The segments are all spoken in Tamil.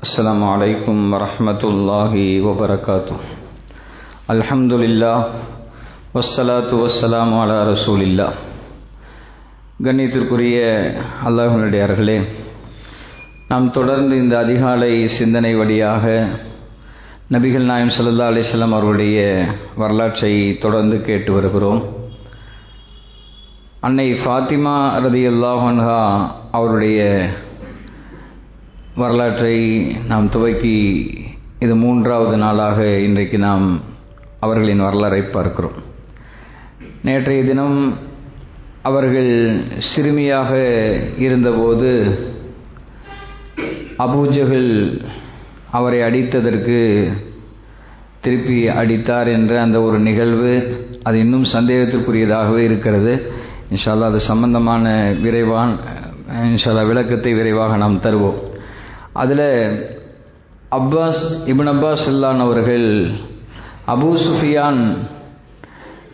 السلام عليكم ورحمة الله وبركاته. الحمد لله والصلاة والسلام على رسول الله. கண்ணியத்திற்குரிய அல்லாஹ்வினுடையார்களே, நாம் தொடர்ந்து இந்த அதிகாலை சிந்தனை வழியாக நபிகள் நாயகம் ஸல்லல்லாஹு அலைஹி வஸல்லம் அவர்களுடைய வரலாற்றை தொடர்ந்து கேட்டு வருகிறோம். அன்னை ஃபாத்திமா ரலியல்லாஹு அன்ஹா அவருடைய வரலாற்றை நாம் துவக்கி இது 3வது நாளாக இன்றைக்கு நாம் அவர்களின் வரலாறை பார்க்கிறோம். நேற்றைய தினம் அவர்கள் சிறுமியாக இருந்தபோது அபூஜஹல் அவரை அடித்ததற்கு திருப்பி அடித்தார் என்ற அந்த ஒரு நிகழ்வு அது இன்னும் சந்தேகத்திற்குரியதாகவே இருக்கிறது. இன்ஷா அல்லாஹ் அது சம்பந்தமான விளக்கத்தை விரைவாக நாம் தருவோம். அதில் இப்னு அப்பாஸ் ரலியல்லாஹு அவர்கள் அபூ சுஃபியான்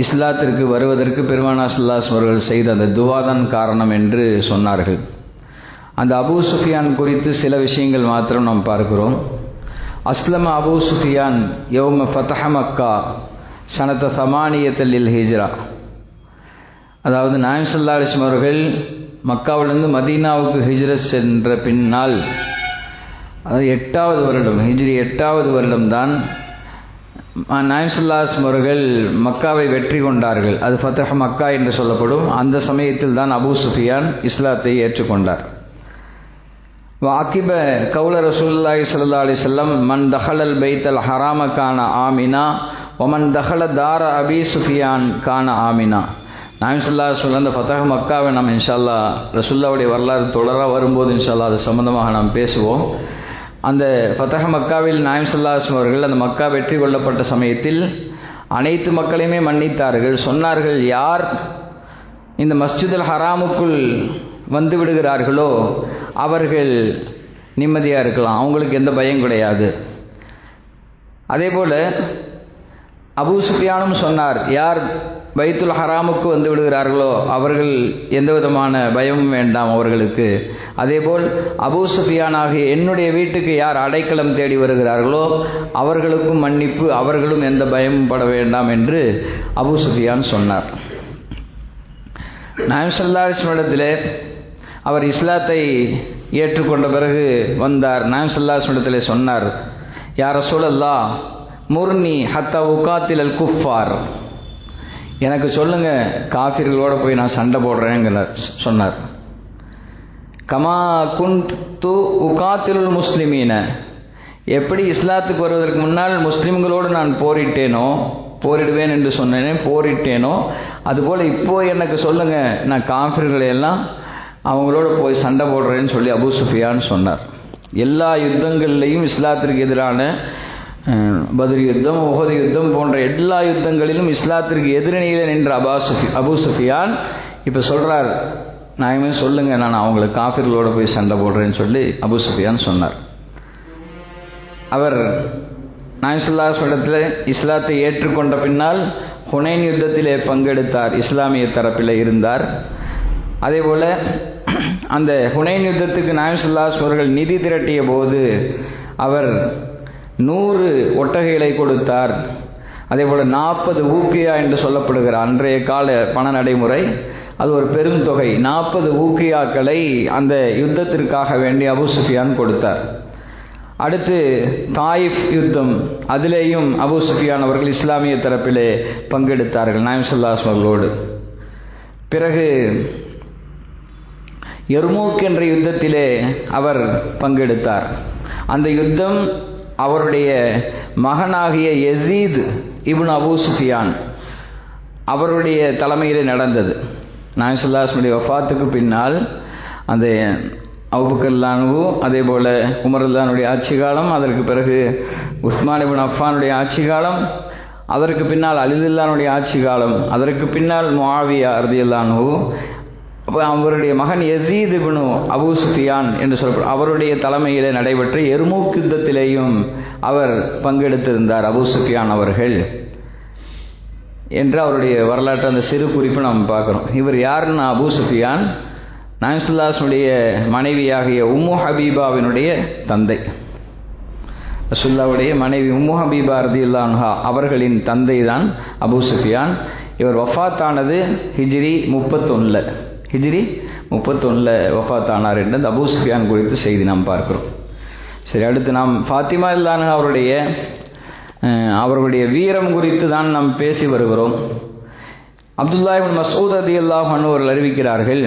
இஸ்லாத்திற்கு வருவதற்கு பெருமானார் ஸல்லல்லாஹு அலைஹி அவர்கள் செய்த அந்த துவா தான் காரணம் என்று சொன்னார்கள். அந்த அபூ சுஃபியான் குறித்து சில விஷயங்கள் மாத்திரம் நாம் பார்க்கிறோம். அஸ்லம அபூ சுஃபியான் யௌம ஃபதஹ மக்கா சனத ஸமானியத்தில் லில் ஹிஜ்ரா. அதாவது நாயகம் ஸல்லல்லாஹு அலைஹி அவர்கள் மக்காவிலிருந்து மதீனாவுக்கு ஹிஜ்ரத் சென்ற பின்னால், அதாவது 8வது வருடம், ஹிஜ்ரி 8வது வருடம்தான் நாயகம் ஸல்லல்லாஹு அலைஹி அவர்கள் மக்காவை வெற்றி கொண்டார்கள். அது ஃபதஹ் மக்கா என்று சொல்லப்படும். அந்த சமயத்தில் தான் அபூ சுஃபியான் இஸ்லாத்தை ஏற்றுக்கொண்டார். வாக்கிப கௌல ரசூலுல்லாஹி ஸல்லல்லாஹு அலைஹி வஸல்லம் மன் தஹலல் பைத்தல் ஹராம கான ஆமினா வமன் தஹல தார அபி சுஃபியான் கான ஆமினா. நாயகம் ஸல்லல்லாஹு அலைஹி வஸல்லம் அந்த ஃபதஹ் மக்காவை நாம் இன்ஷா அல்லாஹ் ரசூலுல்லாஹ்வுடைய வரலாறு தொடர வரும்போது இன்ஷா அல்லாஹ் அது சம்பந்தமாக நாம் பேசுவோம். அந்த ஃபதஹ் மக்காவில் நாயகம் ஸல்லல்லாஹு அலைஹி வஸல்லம் அவர்கள் அந்த மக்கா வெற்றி கொள்ளப்பட்ட சமயத்தில் அனைத்து மக்களையுமே மன்னித்தார்கள். சொன்னார்கள், யார் இந்த மஸ்ஜிதுல் ஹராமுக்குள் வந்து விடுகிறார்களோ அவர்கள் நிம்மதியாக இருக்கலாம், அவங்களுக்கு எந்த பயம் கிடையாது. அதே போல அபூ சுஃபியானும் சொன்னார், யார் பைத்துல் ஹராமுக்கு வந்து விடுகிறார்களோ அவர்கள் எந்த விதமான பயமும் வேண்டாம் அவர்களுக்கு. அதேபோல் அபூ சுஃபியான் ஆகிய என்னுடைய வீட்டுக்கு யார் அடைக்கலம் தேடி வருகிறார்களோ அவர்களுக்கும் மன்னிப்பு, அவர்களும் எந்த பயமும் பட வேண்டாம் என்று அபூ சுஃபியான் சொன்னார். நாயகம் ஸல்லல்லாஹு அலைஹி வஸல்லம் அவர் இஸ்லாத்தை ஏற்றுக்கொண்ட பிறகு வந்தார். நாயகம் ஸல்லல்லாஹு அலைஹி வஸல்லம் சொன்னார், யா ரசூலல்லாஹ் முர்னி ஹத்தா உகாத்திலல் குஃபார், எனக்கு சொல்லுங்க காஃபிர்களோட போய் நான் சண்டை போடுறேங்கிற சொன்னார். கமா குன்து உகாத்திலுல் முஸ்லிமீன, எப்படி இஸ்லாத்துக்கு வருவதற்கு முன்னால் முஸ்லிம்களோடு நான் போரிடுவேன் என்று சொன்னேனே, போரிட்டேனோ அதுபோல் இப்போ எனக்கு சொல்லுங்க, நான் காஃபிர்களை எல்லாம் அவங்களோட போய் சண்டை போடுறேன்னு சொல்லி அபூ சுஃபியான் சொன்னார். எல்லா யுத்தங்கள்லையும் இஸ்லாத்திற்கு எதிரான பத்ர் யுத்தம், உஹது யுத்தம் போன்ற எல்லா யுத்தங்களிலும் இஸ்லாத்திற்கு எதிரணியில் நின்ற அபூ சுஃபியான் இப்போ சொல்றார், நாயகமே சொல்லுங்க, நான் அவங்களுக்கு காஃபிர்களோட போய் சண்டை போடுறேன்னு சொல்லி அபூ சுஃபியான் சொன்னார். அவர் நாயகம் ஸல்லல்லாஹு அலைஹி வஸல்லம் இஸ்லாத்தை ஏற்றுக்கொண்ட பின்னால் ஹுனைன் யுத்தத்திலே பங்கெடுத்தார், இஸ்லாமிய தரப்பில் இருந்தார். அதே போல அந்த ஹுனைன் யுத்தத்துக்கு நாயகம் ஸல்லல்லாஹு அலைஹி அவர்கள் நிதி திரட்டிய போது அவர் 100 ஒட்டகைகளை கொடுத்தார். அதே போல 40 ஊக்கியா என்று சொல்லப்படுகிற அன்றைய கால பண நடைமுறை, அது ஒரு பெரும் தொகை. 40 ஊக்கியாக்களை அந்த யுத்தத்திற்காக வேண்டி அபூ சுஃபியான் கொடுத்தார். அடுத்து தாயிஃப் யுத்தம், அதிலேயும் அபூ சுஃபியான் அவர்கள் இஸ்லாமிய தரப்பிலே பங்கெடுத்தார்கள் நாயகம் ஸல்லல்லாஹு அலைஹி அவர்களோடு. பிறகு யர்மூக் என்ற யுத்தத்திலே அவர் பங்கெடுத்தார். அந்த யுத்தம் அவருடைய மகனாகிய யஸீத் இப்னு அபூ சுஃபியான் அவருடைய தலைமையிலே நடந்தது. நாயகம் ஸல்லல்லாஹு அலைஹி வஸல்லம் வஃபாத்துக்கு பின்னால் அந்த அபூபக்கர் ரலியல்லாஹு, அதே போல உமர் ரலியல்லாஹுடைய ஆட்சி காலம், அதற்கு பிறகு உஸ்மான் இப்னு அஃபானுடைய ஆட்சி காலம், அதற்கு பின்னால் அலி ரலியல்லாஹுடைய ஆட்சி காலம், அதற்கு பின்னால் முஆவியா ரலியல்லாஹு, அவருடைய மகன் யஸீத் இப்னு அபூ சுஃபியான் என்று சொல்லப்படும் அவருடைய தலைமையிலே நடைபெற்ற யர்மூக் யுத்தத்திலேயும் அவர் பங்கெடுத்திருந்தார் அபூ சுஃபியான் அவர்கள் என்று அவருடைய வரலாற்று அந்த சிறு குறிப்பு நாம் பார்க்கிறோம். இவர் யாருன்னா அபூ சுஃபியான் நாயகம் ஸல்லல்லாஹு அலைஹி வஸல்லம் மனைவியாகிய உம்மு ஹபீபாவினுடைய தந்தை. ரசூலுல்லாஹ்வுடைய மனைவி உம்மு ஹபீபா ரலியல்லாஹு அன்ஹா அவர்களின் தந்தை தான் அபூ சுஃபியான். இவர் வஃபாத்தானது ஹிஜ்ரி 31 வஃபாத்தானார் என்று அந்த அபூ சுஃபியான் குறித்து செய்தி நாம் பார்க்கிறோம். சரி, அடுத்து நாம் ஃபாத்திமா ரலியல்லாஹு அன்ஹா அவர்களுடைய வீரம் குறித்து தான் நாம் பேசி வருகிறோம். அப்துல்லாஹ் இப்னு மஸ்ஊத் ரலியல்லாஹு அன்ஹு அவர்கள் அறிவிக்கிறார்கள்,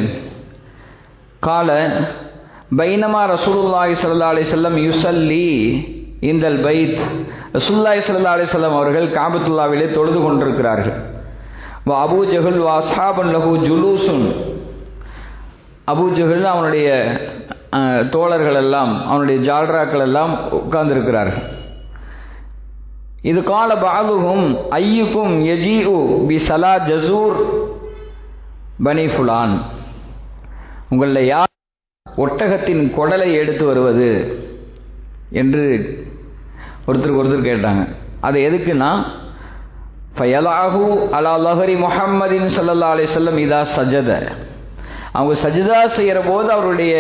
கால பைனமா ரசூலுல்லாஹி ஸல்லல்லாஹு அலைஹி வஸல்லம் யுஸல்லி இந்தல் பைத். ரசூலுல்லாஹி ஸல்லல்லாஹு அலைஹி வஸல்லம் அவர்கள் காபத்துல்லாஹ்விலே தொழுது கொண்டிருக்கிறார்கள். வ அபூ ஜஹல் வ அஸ்ஹாபுன் லஹு ஜுலூசுன். அபூ ஜஹல் அவனுடைய தோழர்கள் எல்லாம், அவனுடைய ஜால்ராக்கள் எல்லாம் உட்கார்ந்திருக்கிறார்கள். இது கால பஅதுஹும் ஐயுக்கும் யஜீஉ பி ஸலா ஜஸூர் பனி ஃபுலான். உங்களில் யார் ஒட்டகத்தின் குடலை எடுத்து வருவது என்று ஒருத்தருக்கு ஒருத்தர் கேட்டாங்க. அது எதுக்குன்னா, ஃபயலாஹு அலா லஹரி முஹம்மதின் ஸல்லல்லாஹு அலைஹி வஸல்லம் இதா சஜத. அவங்க சஜிதா செய்கிற போது அவருடைய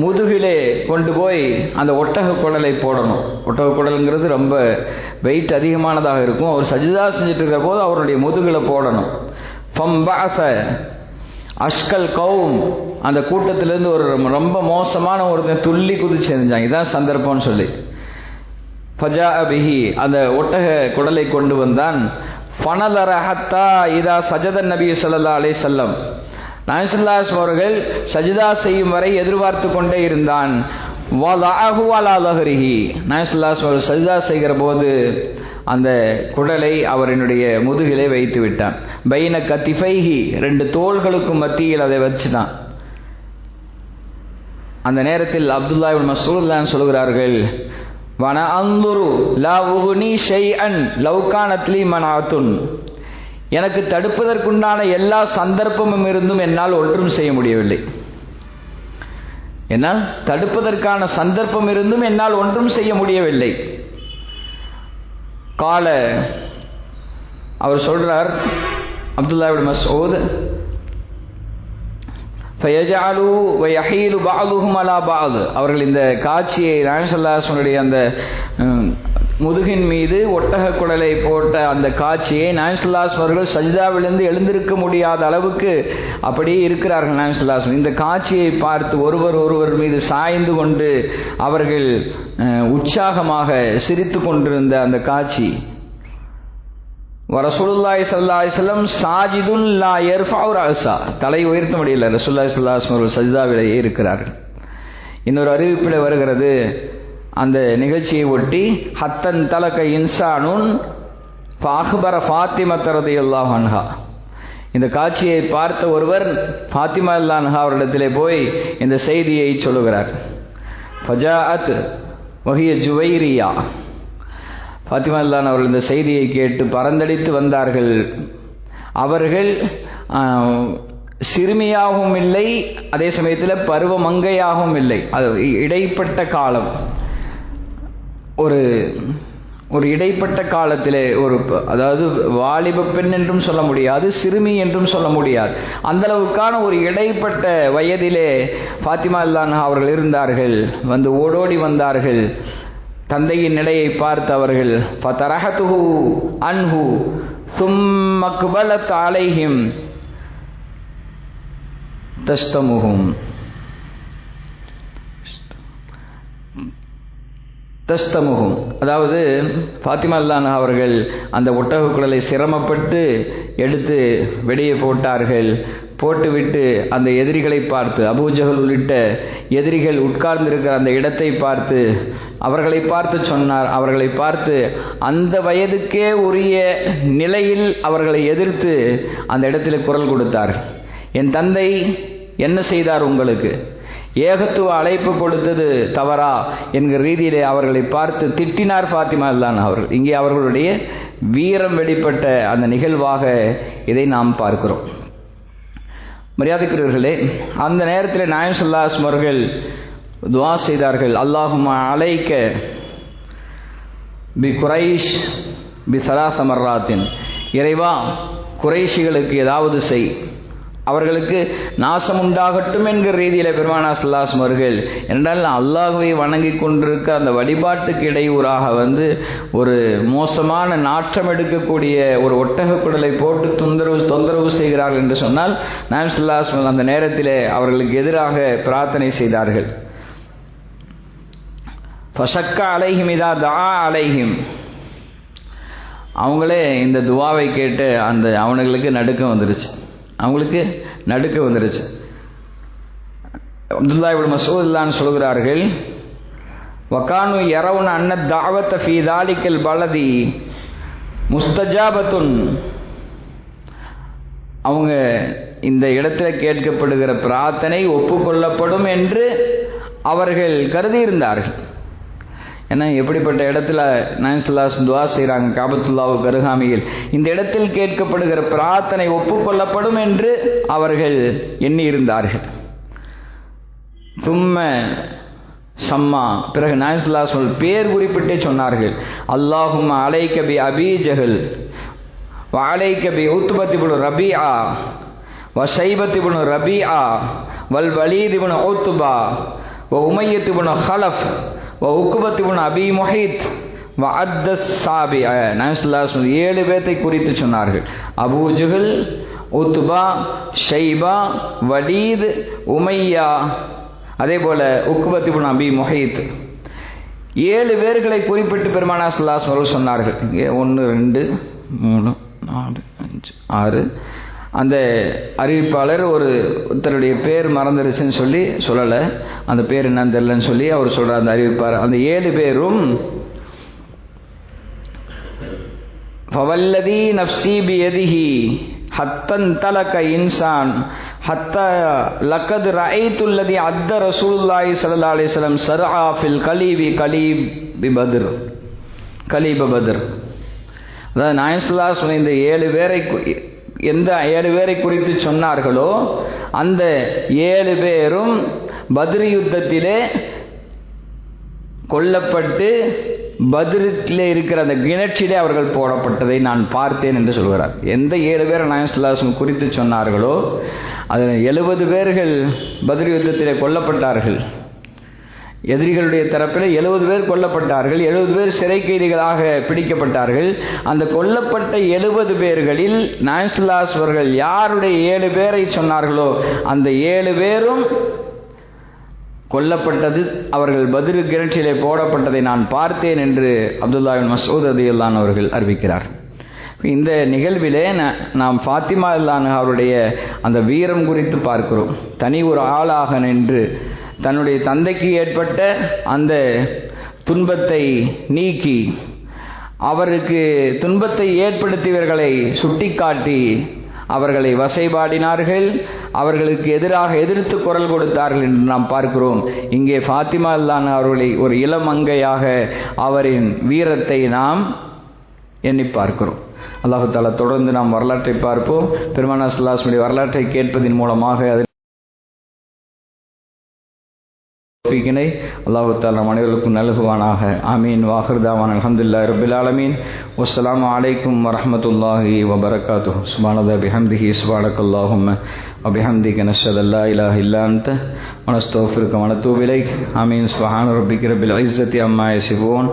முதுகிலே கொண்டு போய் அந்த ஒட்டக குடலை போடணும். ஒட்டக குடலுங்கிறது ரொம்ப வெயிட் அதிகமானதாக இருக்கும். அவர் சஜிதா செஞ்சுட்டு இருக்கிற போது அவருடைய முதுகில் போடணும். ஃபம்பஅஸ அஷ்கல் கௌம். அந்த கூட்டத்திலிருந்து ஒரு ரொம்ப மோசமான ஒருத்தன் துள்ளி குதிச்சு செஞ்சாங்க. இதான் சந்தர்ப்பம்னு சொல்லி ஃபஜா பிஹி, அந்த ஒட்டக குடலை கொண்டு வந்தான். ஃபனதர ஹத்தா இதா சஜதன் நபி ஸல்லல்லாஹு அலைஹி வஸல்லம். நபி ஸல்லல்லாஹு அலைஹி அவர்கள் சஜிதா செய்யும் வரை எதிர்பார்த்து கொண்டே இருந்தான். வலஅஹு அலா லஹரிஹி. நபி ஸல்லல்லாஹு அலைஹி அவர்கள் சஜிதா செய்கிற போது அந்த குடலை அவரினுடைய முதுகிலே வைத்து விட்டான். பைன கத்திஃபைஹி, 2 தோள்களுக்கும் மத்தியில் அதை வச்சுதான். அந்த நேரத்தில் அப்துல்லாஹ் இப்னு மஸ்ஊத் சொல்கிறார்கள், வன அந்துரு லா உகுனி ஷைஅன் லவ் கானத் லீ மனாத்துன். எனக்கு தடுப்பதற்குண்டான எல்லா சந்தர்ப்பமும் இருந்தும் என்னால் ஒன்றும் செய்ய முடியவில்லை. என்னால் தடுப்பதற்கான சந்தர்ப்பம் இருந்தும் என்னால் ஒன்றும் செய்ய முடியவில்லை. கால, அவர் சொல்றார் அப்துல்லாஹ் இப்னு மஸ்ஊத், ஃபயஜஅலு வ யஹீலு பஅதுஹும் அலா பஅத். அவர்கள் இந்த காட்சியை நபி ஸல்லல்லாஹு அலைஹி வஸல்லம் அந்த முதுகின் மீது ஒட்டக குடலை போட்ட அந்த காட்சியை நபி ஸல்லல்லாஹு அலைஹி அவர்கள் சஜ்தாவிலிருந்து எழுந்திருக்க முடியாத அளவுக்கு அப்படியே இருக்கிறார்கள். நபி ஸல்லல்லாஹு அலைஹி இந்த காட்சியை பார்த்து ஒருவர் மீது சாய்ந்து கொண்டு அவர்கள் உற்சாகமாக சிரித்து கொண்டிருந்த அந்த காட்சி. ரசூலுல்லாஹி ஸல்லல்லாஹு அலைஹி வஸல்லம் சாஜிதுன் லா யர்ஃபஉ ரஅஸா. தலை உயர்த்த முடியல. ரசூலுல்லாஹி ஸல்லல்லாஹு அலைஹி வஸல்லம் சஜ்தாவிலேயே இருக்கிறார்கள். இன்னொரு அறிவிப்பில் வருகிறது, அந்த நிகழ்ச்சியை ஒட்டி ஹத்தன் தலக இன்சானுன் ஃபஅக்பர ஃபாத்திமா ரலியல்லாஹு அன்ஹா. இந்த காட்சியை பார்த்த ஒருவர் ஃபாத்திமா ரலியல்லாஹு அன்ஹா அவரிடத்திலே போய் இந்த செய்தியை சொல்லுகிறார். ஃபஜாஅத் வஹிய ஜுவைரியா. ஃபாத்திமா ரலியல்லாஹு அன்ஹா அவர்கள் இந்த செய்தியை கேட்டு பறந்தடித்து வந்தார்கள். அவர்கள் சிறுமியாகவும் இல்லை, அதே சமயத்தில் பருவ மங்கையாகவும் இல்லை. அது இடைப்பட்ட காலம். ஒரு இடைப்பட்ட காலத்திலே அதாவது வாலிப பெண் என்றும் சொல்ல முடியாது, சிறுமி என்றும் சொல்ல முடியாது. அந்த அளவுக்கான ஒரு இடைப்பட்ட வயதிலே ஃபாத்திமா ரலியல்லாஹு அன்ஹா அவர்கள் இருந்தார்கள். வந்து ஓடோடி வந்தார்கள். தந்தையின் நிலையை பார்த்து அவர்கள் ஃபதரஹதுஹு அன்ஹு ثم اقبلت عليهم تستمهم. அதாவது ஃபாத்திமா ரலியல்லாஹு அன்ஹா அவர்கள் அந்த ஒட்டக குடலை சிரமப்பட்டு எடுத்து வெளியே போட்டார்கள். போட்டுவிட்டு அந்த எதிரிகளை பார்த்து, அபூஜஹல் உள்ளிட்ட எதிரிகள் உட்கார்ந்திருக்கிற அந்த இடத்தை பார்த்து அவர்களை பார்த்து சொன்னார். அவர்களை பார்த்து அந்த வயதுக்கே உரிய நிலையில் அவர்களை எதிர்த்து அந்த இடத்தில் குரல் கொடுத்தார். என் தந்தை என்ன செய்தார் உங்களுக்கு? ஏகத்துவ அழைப்பு கொடுத்தது தவறா என்கிற ரீதியிலே அவர்களை பார்த்து திட்டினார் ஃபாத்திமா ரலியல்லாஹு அன்ஹா அவர்கள். இங்கே அவர்களுடைய வீரம் வெளிப்பட்ட அந்த நிகழ்வாக இதை நாம் பார்க்கிறோம். மரியாதைக்குரியவர்களே, அந்த நேரத்தில் நாயகம் ஸல்லல்லாஹு அலைஹி வஸல்லம் அவர்கள் துஆ செய்தார்கள். அல்லாஹும்ம அலைக்க பி குரைஷ் பி ஸலாஸ மர்ராத்தின். இறைவா, குறைஷிகளுக்கு ஏதாவது செய். அவர்களுக்கு நாசம் உண்டாகட்டும் என்கிற ரீதியில பெருமானார் ஸல்லல்லாஹு அலைஹி வஸல்லம் அவர்கள் என்றால் அல்லாஹ்வை வணங்கி கொண்டிருக்க அந்த வழிபாட்டுக்கு இடையூறாக ஒரு மோசமான நாற்றம் எடுக்கக்கூடிய ஒரு ஒட்டக குடலை போட்டு தொந்தரவு செய்கிறார்கள் என்று சொன்னால் நாயகம் ஸல்லல்லாஹு அலைஹி வஸல்லம் அந்த நேரத்திலே அவர்களுக்கு எதிராக பிரார்த்தனை செய்தார்கள். ஃபஷக்க அலைஹிம் இதா தஆ அலைஹிம், அவங்களே இந்த துவாவை கேட்டு அவங்களுக்கு நடுக்கம் வந்துருச்சு. அப்துல்லாஹ் இப்னு மஸ்ஊத் சொல்கிறார்கள், வகானு யரவுன அன்ன தஅவத ஃபீ தாலிகல் பலதி முஸ்தஜாபத்துன், அவங்க இந்த இடத்துல கேட்கப்படுகிற பிரார்த்தனை ஒப்புக்கொள்ளப்படும் என்று அவர்கள் கருதி இருந்தார்கள். ஏன்னா எப்படிப்பட்ட இடத்துல நாயகம் ஸல்லல்லாஹு அலைஹி வஸல்லம் துஆ செய்கிறாங்க காபத்துல்லாஹ்வுக்கு அருகாமையில், இந்த இடத்தில் கேட்கப்படுகிற பிரார்த்தனை ஒப்புக்கொள்ளப்படும் என்று அவர்கள் எண்ணி இருந்தார்கள். தும்ம சம்மா, பிறகு நாயகம் ஸல்லல்லாஹு அலைஹி வஸல்லம் பேர் குறிப்பிட்டே சொன்னார்கள். அல்லாஹும்ம அலைக பி அபீ ஜஹல் வ அலைக பி உத்பத் இப்னு ரபீஆ வ ஷைபத் இப்னு ரபீஆ வல் வலீத் இப்னு உத்பா வ உமையத் இப்னு ஹலஃப் வ உக்பத் இப்னு அபீ முஹைத் வ அத்தஸ் சாபிஅ. நாயகம் ஸல்லல்லாஹு அலைஹி வஸல்லம் 7 பேரை குறித்து சொன்னார்கள். Abu Jahl, Utba, Shaiba, Walid, Umayya, அதே போல உக்பத் இப்னு அபீ முஹைத், 7 பேர்களை குறிப்பிட்டு பெருமானார் ஸல்லல்லாஹு அலைஹி வஸல்லம் சொன்னார்கள். 1 2 3 4 5 6, அந்த அறிவிப்பாளர் ஒருத்தருடைய பேர் மறந்துருச்சுன்னு சொல்லலை, அந்த பேர் என்னன்னு தெரியலன்னு சொல்லி அவர் சொல்றார். அந்த அறிவிப்பாளர் அந்த 7 பேரும் ஃபவல்லதி நஃப்ஸி பியதிஹி ஹத்தன் தலக இன்சான் ஹத்தா லக்கத் ரஐத்துல்லதி அத்த ரசூலுல்லாஹி ஸல்லல்லாஹு அலைஹி வஸல்லம் ஸர்ஆ ஃபில் கலீப பத்ர். அதாவது நாயகம் ஸல்லல்லாஹு அலைஹி வஸல்லம் இந்த 7 பேரை எந்த 7 பேரை குறித்து சொன்னார்களோ அந்த 7 பேரும் பத்ர் யுத்தத்திலே கொல்லப்பட்டு பத்ரிலே இருக்கிற அந்த கிணற்றிலே அவர்கள் போடப்பட்டதை நான் பார்த்தேன் என்று சொல்கிறார். எந்த 7 பேரை நாயகம் ஸல்லல்லாஹு அலைஹி வஸல்லம் குறித்து சொன்னார்களோ அதில் 70 பேர்கள் பத்ர் யுத்தத்திலே கொல்லப்பட்டார்கள். எதிரிகளுடைய தரப்பில் 70 பேர் கொல்லப்பட்டார்கள், 70 பேர் சிறை கைதிகளாக பிடிக்கப்பட்டார்கள். அந்த கொல்லப்பட்ட 70 பேர்களில் நாயகம் ஸல்லல்லாஹு அலைஹி வஸல்லம் அவர்கள் யாருடைய 7 பேரை சொன்னார்களோ அந்த 7 பேரும் கொல்லப்பட்டது, அவர்கள் பத்ர் கிணற்றிலே போடப்பட்டதை நான் பார்த்தேன் என்று அப்துல்லாஹ் இப்னு மஸ்ஊத் ரலியல்லாஹு அன்ஹு அவர்கள் அறிவிக்கிறார். இந்த நிகழ்விலே நாம் ஃபாத்திமா ரலியல்லாஹு அன்ஹா அவருடைய அந்த வீரம் குறித்து பார்க்கிறோம். தனி ஒரு ஆளாக நின்று தன்னுடைய தந்தைக்கு ஏற்பட்ட அந்த துன்பத்தை நீக்கி அவருக்கு துன்பத்தை ஏற்படுத்தியவர்களை சுட்டிக்காட்டி அவர்களை வசைபாடினார்கள், அவர்களுக்கு எதிராக எதிர்த்து குரல் கொடுத்தார்கள் என்று நாம் பார்க்கிறோம். இங்கே ஃபாத்திமா ரலியல்லாஹு அன்ஹா அவர்களை ஒரு இளமங்கையாக அவரின் வீரத்தை நாம் எண்ணி பார்க்கிறோம். அல்லாஹு தஆலா தொடர்ந்து நாம் வரலாற்றை பார்ப்போம். பெருமானார் ஸல்லல்லாஹு அலைஹி வஸல்லம் வரலாற்றை கேட்பதன் மூலமாக அல்லாஹு தஆலா நம் அனைவருக்கும் நல்குவானாக. ஆமீன். வாஹிர் தாவானா அல்ஹம்துலில்லாஹி ரப்பில் ஆலமீன். வஸ்ஸலாமு அலைக்கும் வரஹ்மத்துல்லாஹி வபரகாத்துஹு. சுப்ஹானல்லாஹி பிஹம்திஹி சுப்ஹானக்கல்லாஹும்ம வபிஹம்திக நஷ்ஹது அல்லா இலாஹ இல்லா அன்த வனஸ்தக்ஃபிருக வனதூபு இலைக். ஆமீன். சுப்ஹான ரப்பிக ரப்பில் இஸ்ஸத்தி அம்மா யசிஃபூன்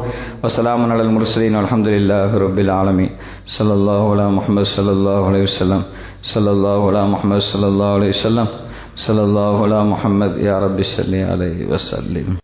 வஸ்ஸலாமுன் அலல் முர்ஸலீன் வல்ஹம்துலில்லாஹி ரப்பில் ஆலமீன். ஸல்லல்லாஹு அலா முஹம்மது ஸல்லல்லாஹு அலைஹி வஸல்லம். ஸல்லல்லாஹு அலா முஹம்மது ஸல்லல்லாஹு அலைஹி வஸல்லம். ஸல்லல்லாஹு அலா முஹம்மத் யா ரப்பி ஸல்லி அலைஹி வஸல்லிம்.